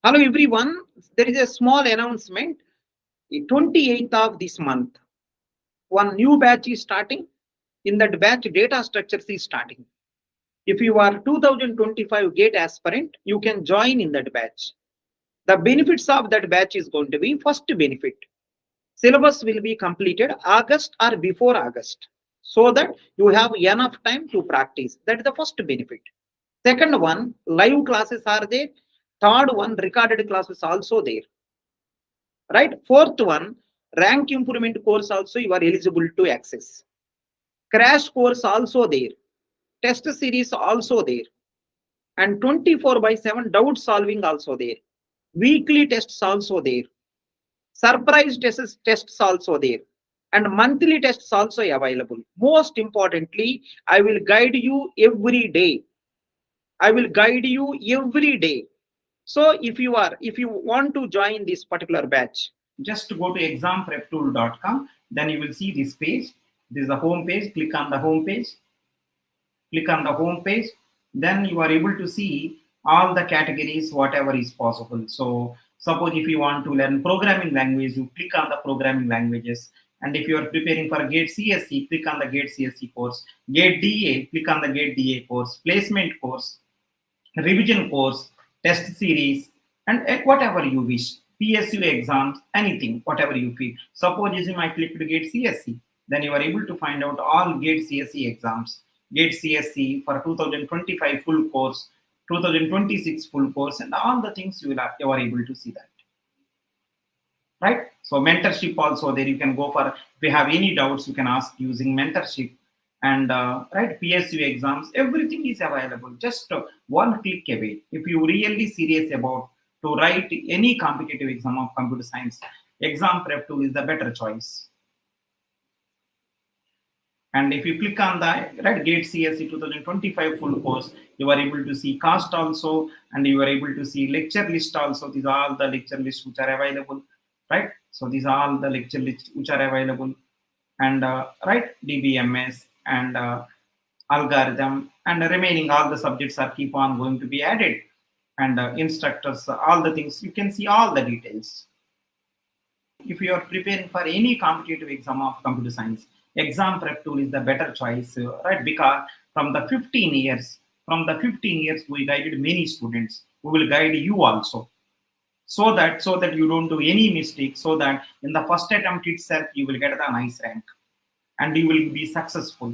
Hello everyone, there is a small announcement. 28th of this month, one new batch is starting. In that batch, data structures is starting. If you are 2025 GATE aspirant, you can join in that batch. The benefits of that batch is going to be: first benefit, syllabus will be completed August or before August, so that you have enough time to practice. That is the first benefit. Second one, live classes are there. Third one, recorded classes also there. Right? Fourth one, rank improvement course also you are eligible to access. Crash course also there. Test series also there. And 24/7 doubt solving also there. Weekly tests also there. Surprise tests also there. And monthly tests also available. Most importantly, I will guide you every day. I will guide you every day. So if you want to join this particular batch, just go to exampreptool.com. Then you will see this page. This is the home page. Click on the home page. Click on the home page. Then you are able to see all the categories, whatever is possible. So suppose if you want to learn programming language, you click on the programming languages. And if you are preparing for GATE CSE, click on the GATE CSE course. GATE DA, click on the GATE DA course. Placement course, revision course, test series, and whatever you wish. PSU exams, anything, whatever you feel. Suppose I click to GATE CSE, then you are able to find out all GATE CSE exams. GATE CSE for 2025 full course, 2026 full course, and all the things you are able to see that. Right? So mentorship also there. You can go for, if you have any doubts, you can ask using mentorship. And right, PSU exams, everything is available. Just one click away. If you really serious about to write any competitive exam of computer science, Exam Prep Tool is the better choice. And if you click on the right GATE CSE 2025 full course, you are able to see cost also, and you are able to see lecture list also. These are all the lecture lists which are available, right? So these are all the lecture lists which are available, and right, DBMS and algorithm, and remaining all the subjects are keep on going to be added, and instructors, all the things, you can see all the details. If you are preparing for any competitive exam of computer science, Exam Prep Tool is the better choice, right? Because from the 15 years we guided many students. We will guide you also, so that you don't do any mistake, so that in the first attempt itself you will get a nice rank and you will be successful.